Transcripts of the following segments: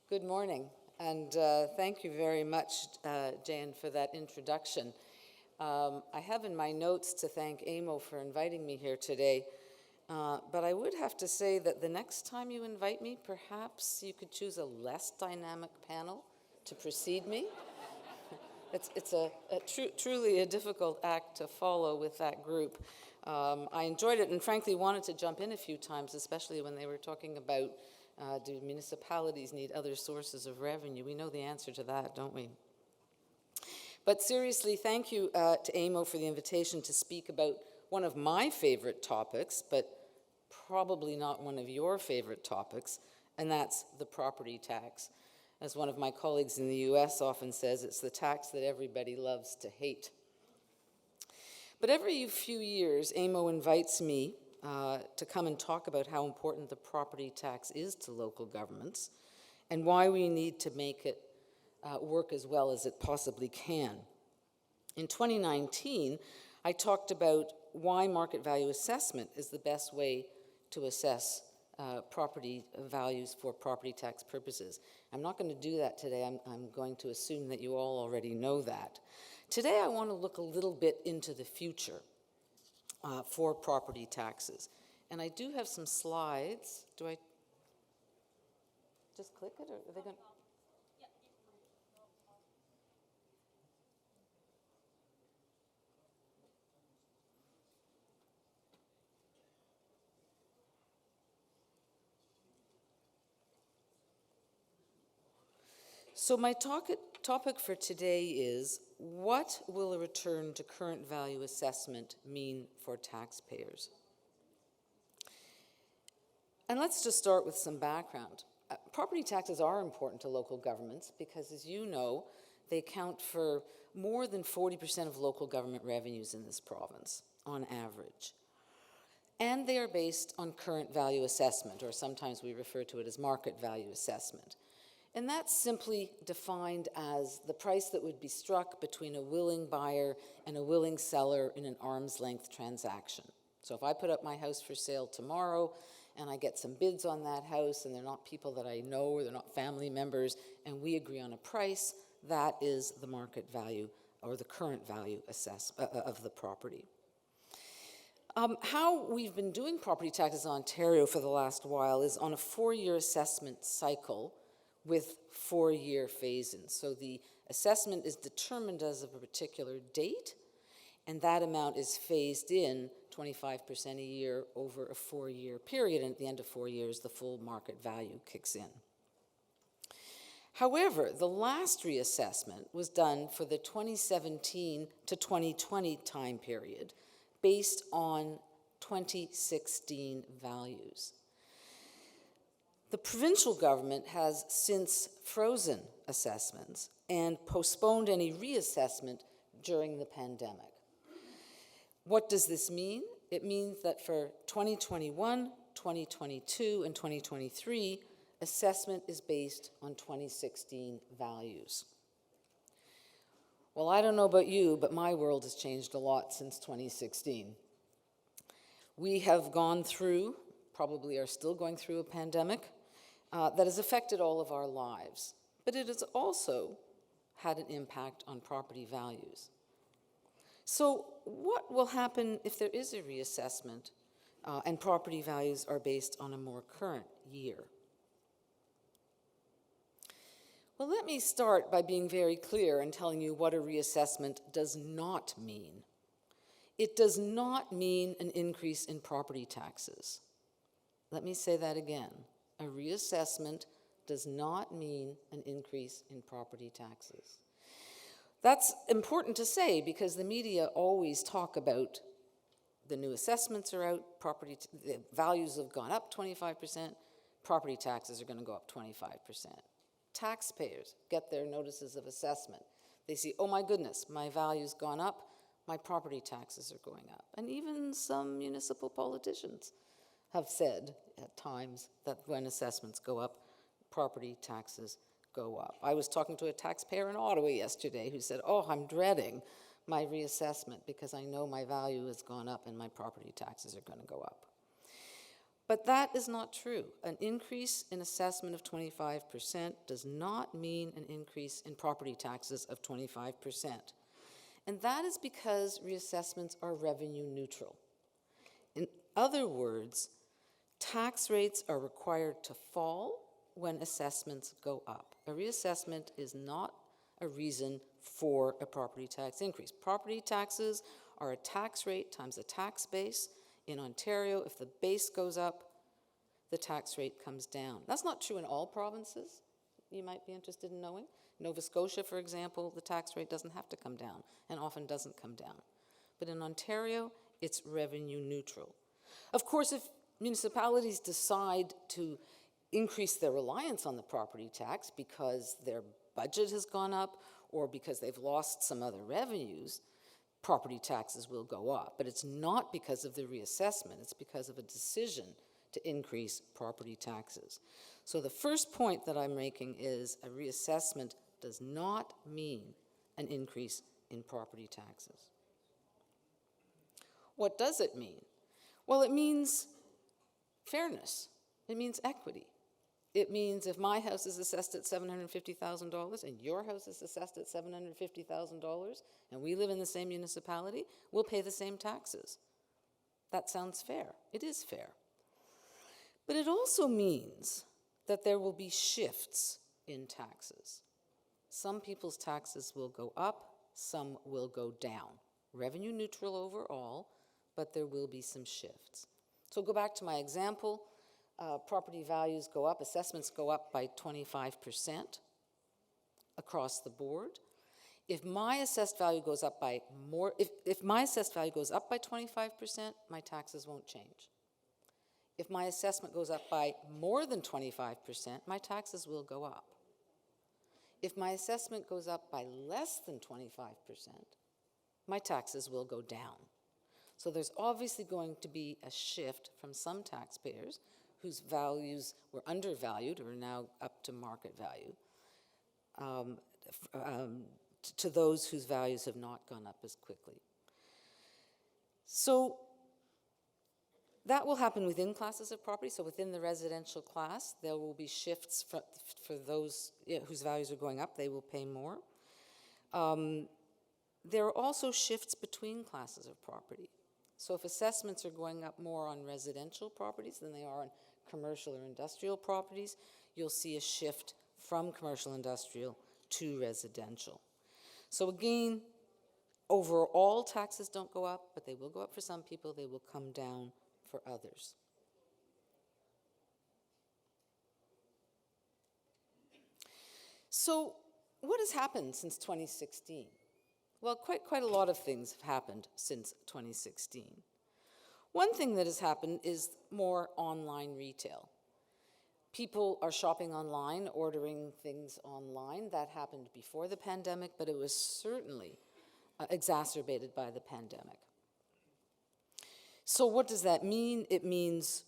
Good morning, and thank you very much, Jan, for that introduction. I have in my notes to thank AMO for inviting me here today, but I would have to say that the next time you invite me, perhaps you could choose a less dynamic panel to precede me. It's truly a difficult act to follow with that group. I enjoyed it and frankly wanted to jump in a few times, especially when they were talking about do municipalities need other sources of revenue? We know the answer to that, don't we? But seriously, thank you to AMO for the invitation to speak about one of my favorite topics, but probably not one of your favorite topics, and that's the property tax. As one of my colleagues in the US often says, it's the tax that everybody loves to hate. But every few years, AMO invites me to come and talk about how important the property tax is to local governments and why we need to make it work as well as it possibly can. In 2019, I talked about why market value assessment is the best way to assess property values for property tax purposes. I'm not going to do that today. I'm going to assume that you all already know that. Today I want to look a little bit into the future for property taxes. And I do have some slides. Do I just click it, or are they going to? So my topic for today is, what will a return to current value assessment mean for taxpayers? And let's just start with some background. Property taxes are important to local governments because, as you know, they account for more than 40% of local government revenues in this province, on average. And they are based on current value assessment, or sometimes we refer to it as market value assessment. And that's simply defined as the price that would be struck between a willing buyer and a willing seller in an arm's length transaction. So if I put up my house for sale tomorrow and I get some bids on that house and they're not people that I know or they're not family members and we agree on a price, that is the market value or the current value of the property. How we've been doing property taxes in Ontario for the last while is on a 4-year assessment cycle with 4-year phase-ins. So the assessment is determined as of a particular date, and that amount is phased in 25% a year over a 4-year period, and at the end of 4 years, the full market value kicks in. However, the last reassessment was done for the 2017 to 2020 time period based on 2016 values. The provincial government has since frozen assessments and postponed any reassessment during the pandemic. What does this mean? It means that for 2021, 2022, and 2023, assessment is based on 2016 values. Well, I don't know about you, but my world has changed a lot since 2016. We have gone through, probably are still going through, a pandemic that has affected all of our lives, but it has also had an impact on property values. So what will happen if there is a reassessment and property values are based on a more current year? Well, let me start by being very clear and telling you what a reassessment does not mean. It does not mean an increase in property taxes. Let me say that again. A reassessment does not mean an increase in property taxes. That's important to say because the media always talk about the new assessments are out, the values have gone up 25%, property taxes are going to go up 25%. Taxpayers get their notices of assessment. They see, oh my goodness, my value's gone up, my property taxes are going up. And even some municipal politicians have said at times that when assessments go up, property taxes go up. I was talking to a taxpayer in Ottawa yesterday who said, oh, I'm dreading my reassessment because I know my value has gone up and my property taxes are going to go up. But that is not true. An increase in assessment of 25% does not mean an increase in property taxes of 25%. And that is because reassessments are revenue neutral. In other words, tax rates are required to fall when assessments go up. A reassessment is not a reason for a property tax increase. Property taxes are a tax rate times a tax base. In Ontario, if the base goes up, the tax rate comes down. That's not true in all provinces, you might be interested in knowing. Nova Scotia, for example, the tax rate doesn't have to come down and often doesn't come down. But in Ontario, it's revenue neutral. Of course, if municipalities decide to increase their reliance on the property tax because their budget has gone up or because they've lost some other revenues, property taxes will go up. But it's not because of the reassessment, it's because of a decision to increase property taxes. So the first point that I'm making is a reassessment does not mean an increase in property taxes. What does it mean? Well, it means fairness. It means equity. It means if my house is assessed at $750,000 and your house is assessed at $750,000 and we live in the same municipality, we'll pay the same taxes. That sounds fair. It is fair. But it also means that there will be shifts in taxes. Some people's taxes will go up, some will go down. Revenue neutral overall, but there will be some shifts. So go back to my example. Property values go up, assessments go up by 25% across the board. If my assessed value goes up by more, if my assessed value goes up by 25%, my taxes won't change. If my assessment goes up by more than 25%, my taxes will go up. If my assessment goes up by less than 25%, my taxes will go down. So there's obviously going to be a shift from some taxpayers whose values were undervalued or are now up to market value, to those whose values have not gone up as quickly. So that will happen within classes of property. So within the residential class, there will be shifts for those whose values are going up. They will pay more. There are also shifts between classes of property. So if assessments are going up more on residential properties than they are on commercial or industrial properties, you'll see a shift from commercial industrial to residential. So again, overall taxes don't go up, but they will go up for some people, they will come down for others. So what has happened since 2016? Well, quite a lot of things have happened since 2016. One thing that has happened is more online retail. People are shopping online, ordering things online. That happened before the pandemic, but it was certainly exacerbated by the pandemic. So what does that mean? It means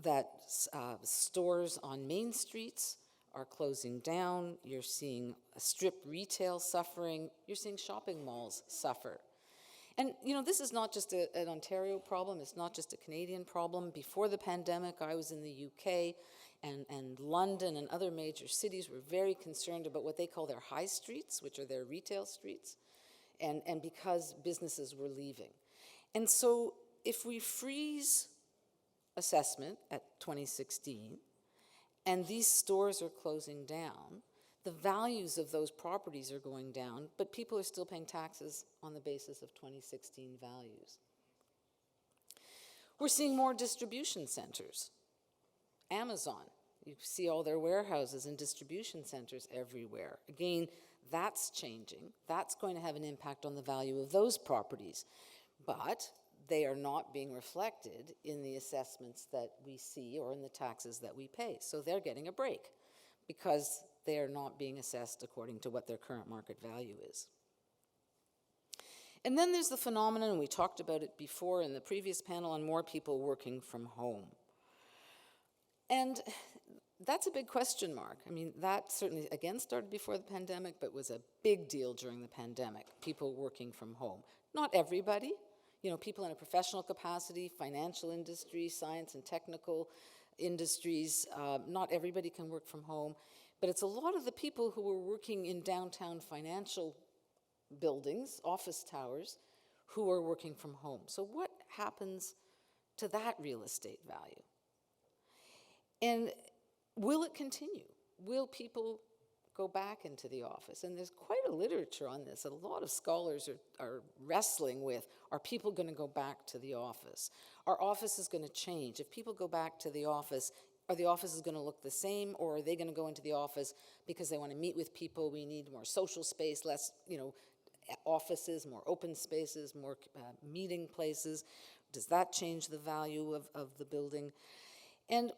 that stores on main streets are closing down. You're seeing strip retail suffering. You're seeing shopping malls suffer. And, you know, this is not just an Ontario problem. It's not just a Canadian problem. Before the pandemic, I was in the UK, and London and other major cities were very concerned about what they call their high streets, which are their retail streets, and because businesses were leaving. And so if we freeze assessment at 2016, and these stores are closing down, the values of those properties are going down, but people are still paying taxes on the basis of 2016 values. We're seeing more distribution centers. Amazon, you see all their warehouses and distribution centers everywhere. Again, that's changing. That's going to have an impact on the value of those properties. But they are not being reflected in the assessments that we see or in the taxes that we pay. So they're getting a break because they are not being assessed according to what their current market value is. And then there's the phenomenon, and we talked about it before in the previous panel, on more people working from home. And that's a big question mark. I mean, that certainly, again, started before the pandemic, but was a big deal during the pandemic, people working from home. Not everybody. you know, people in a professional capacity, financial industry, science and technical industries. Not everybody can work from home, but it's a lot of the people who are working in downtown financial buildings, office towers, who are working from home. So what happens to that real estate value? And will it continue? Will people go back into the office? And there's quite a literature on this. A lot of scholars are wrestling with, are people going to go back to the office? Are offices going to change? If people go back to the office, are the offices going to look the same, or are they going to go into the office because they want to meet with people? We need more social space, less, you know, offices, more open spaces, more meeting places. Does that change the value of the building? And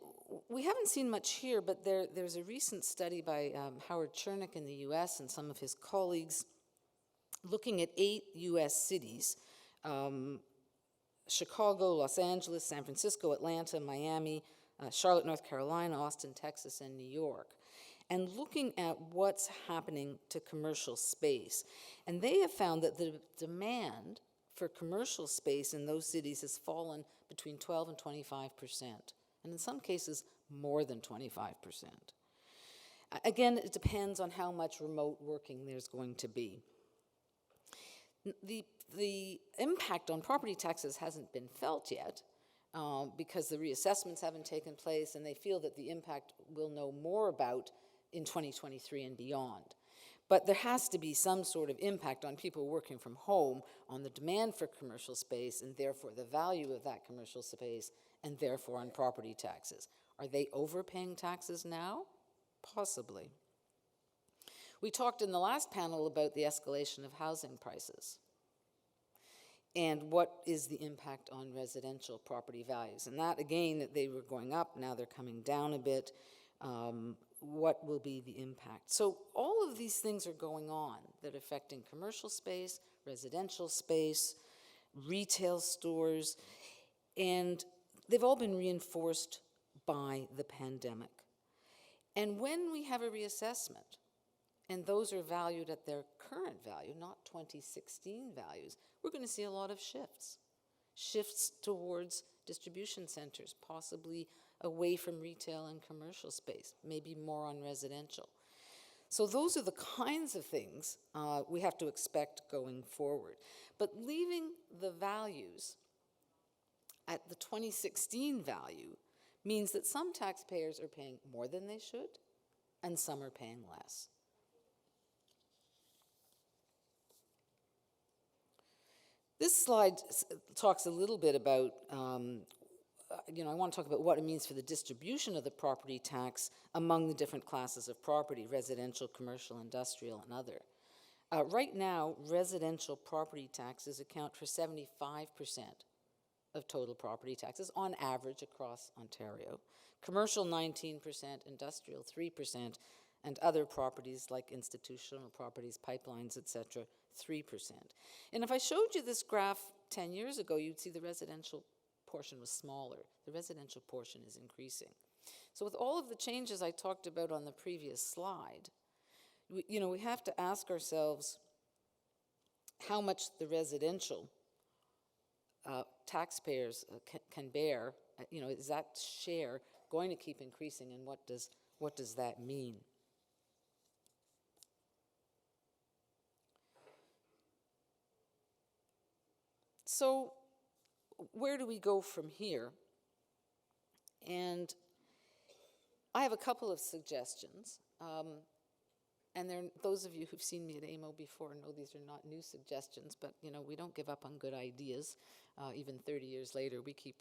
we haven't seen much here, but there's a recent study by Howard Chernick in the US and some of his colleagues looking at 8 US cities, Chicago, Los Angeles, San Francisco, Atlanta, Miami, Charlotte, North Carolina, Austin, Texas, and New York, and looking at what's happening to commercial space. And they have found that the demand for commercial space in those cities has fallen between 12 and 25%, and in some cases, more than 25%. Again, it depends on how much remote working there's going to be. The impact on property taxes hasn't been felt yet, because the reassessments haven't taken place, and they feel that the impact we'll know more about in 2023 and beyond. But there has to be some sort of impact on people working from home, on the demand for commercial space, and therefore the value of that commercial space, and therefore on property taxes. Are they overpaying taxes now? Possibly. We talked in the last panel about the escalation of housing prices and what is the impact on residential property values. And that, again, they were going up, now they're coming down a bit. What will be the impact? So all of these things are going on that are affecting commercial space, residential space, retail stores, and they've all been reinforced by the pandemic. And when we have a reassessment, and those are valued at their current value, not 2016 values, we're going to see a lot of shifts towards distribution centers, possibly away from retail and commercial space, maybe more on residential. So those are the kinds of things we have to expect going forward. But leaving the values at the 2016 value means that some taxpayers are paying more than they should, and some are paying less. This slide talks a little bit about, I want to talk about what it means for the distribution of the property tax among the different classes of property, residential, commercial, industrial, and other. Right now, residential property taxes account for 75% of total property taxes on average across Ontario. Commercial 19%, industrial 3%, and other properties like institutional properties, pipelines, etc., 3%. And if I showed you this graph 10 years ago, you'd see the residential portion was smaller. The residential portion is increasing. So with all of the changes I talked about on the previous slide, we have to ask ourselves how much the residential taxpayers can bear. Is that share going to keep increasing, and what does that mean? So where do we go from here? And I have a couple of suggestions. And those of you who've seen me at AMO before know these are not new suggestions, but we don't give up on good ideas. Even 30 years later, we keep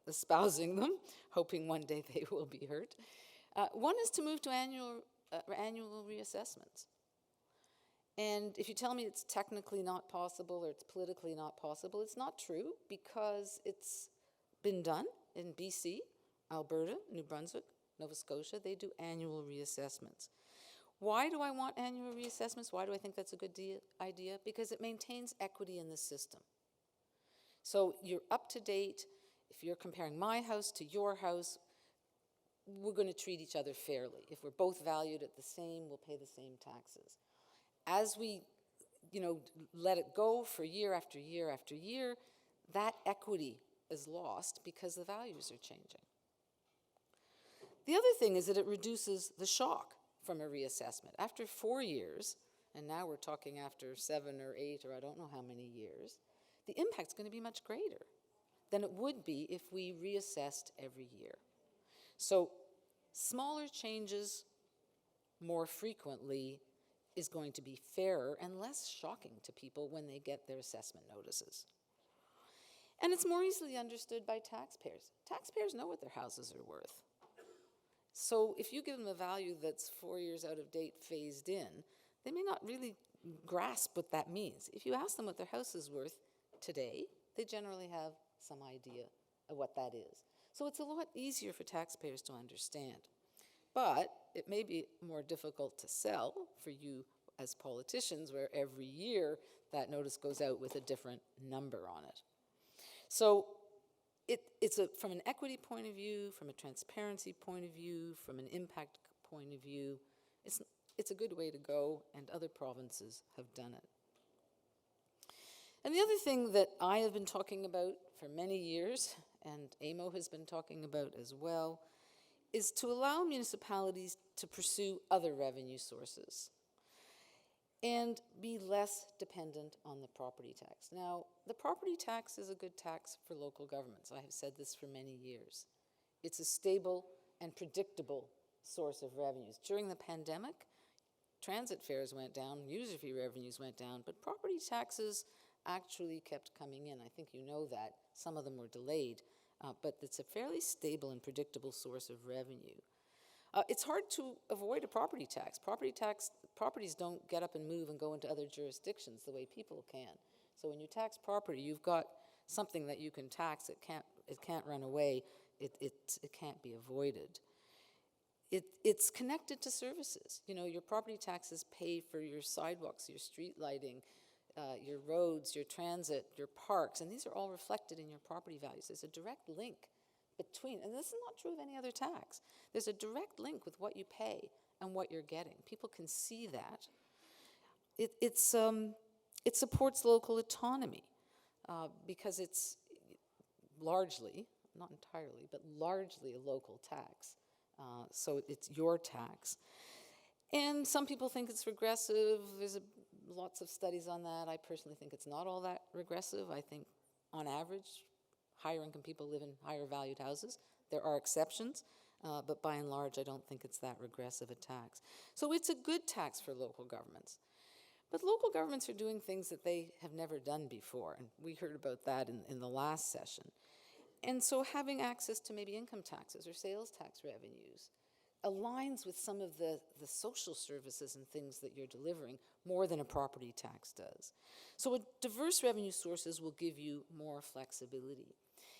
espousing them, hoping one day they will be heard. One is to move to annual reassessments. And if you tell me it's technically not possible or it's politically not possible, it's not true, because it's been done in BC, Alberta, New Brunswick, Nova Scotia. They do annual reassessments. Why do I want annual reassessments? Why do I think that's a good idea? Because it maintains equity in the system. So you're up to date. If you're comparing my house to your house, we're going to treat each other fairly. If we're both valued at the same, we'll pay the same taxes. As we let it go for year after year after year, that equity is lost because the values are changing. The other thing is that it reduces the shock from a reassessment. After 4 years, and now we're talking after 7 or 8 or I don't know how many years, the impact's going to be much greater than it would be if we reassessed every year. So smaller changes more frequently is going to be fairer and less shocking to people when they get their assessment notices. And it's more easily understood by taxpayers. Taxpayers know what their houses are worth. So if you give them a value that's 4 years out of date, phased in, they may not really grasp what that means. If you ask them what their house is worth today, they generally have some idea of what that is. So it's a lot easier for taxpayers to understand. But it may be more difficult to sell for you as politicians, where every year that notice goes out with a different number on it. So from an equity point of view, from a transparency point of view, from an impact point of view, it's a good way to go, and other provinces have done it. And the other thing that I have been talking about for many years, and AMO has been talking about as well, is to allow municipalities to pursue other revenue sources and be less dependent on the property tax. Now, the property tax is a good tax for local governments. I have said this for many years. It's a stable and predictable source of revenues. During the pandemic, transit fares went down, user fee revenues went down, but property taxes actually kept coming in. I think you know that. Some of them were delayed, but it's a fairly stable and predictable source of revenue. It's hard to avoid a property tax. Properties don't get up and move and go into other jurisdictions the way people can. So when you tax property, you've got something that you can tax. It can't run away. It can't be avoided. It's connected to services. Your property taxes pay for your sidewalks, your street lighting, your roads, your transit, your parks, and these are all reflected in your property values. There's a direct link between, and this is not true of any other tax, there's a direct link with what you pay and what you're getting. People can see that. It supports local autonomy because it's largely, not entirely, but largely a local tax. So it's your tax. And some people think it's regressive. There's lots of studies on that. I personally think it's not all that regressive. I think on average, higher income people live in higher valued houses. There are exceptions, but by and large, I don't think it's that regressive a tax. So it's a good tax for local governments. But local governments are doing things that they have never done before, and we heard about that in the last session. And so having access to maybe income taxes or sales tax revenues aligns with some of the social services and things that you're delivering more than a property tax does. So diverse revenue sources will give you more flexibility.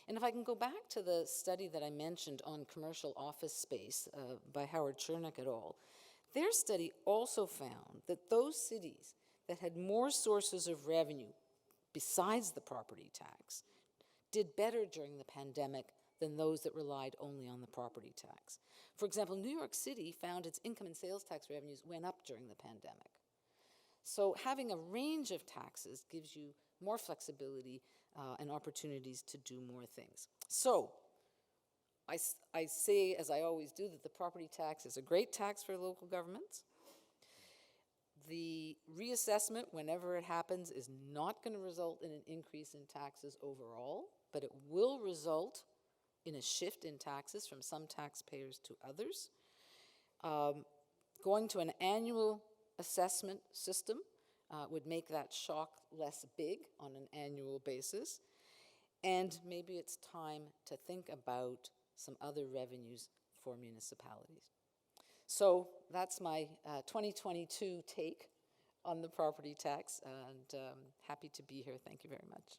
And if I can go back to the study that I mentioned on commercial office space by Howard Chernick et al., their study also found that those cities that had more sources of revenue besides the property tax did better during the pandemic than those that relied only on the property tax. For example, New York City found its income and sales tax revenues went up during the pandemic. So having a range of taxes gives you more flexibility and opportunities to do more things. So I say, as I always do, that the property tax is a great tax for local governments. The reassessment, whenever it happens, is not going to result in an increase in taxes overall, but it will result in a shift in taxes from some taxpayers to others. Going to an annual assessment system would make that shock less big on an annual basis. And maybe it's time to think about some other revenues for municipalities. So that's my 2022 take on the property tax, and happy to be here. Thank you very much.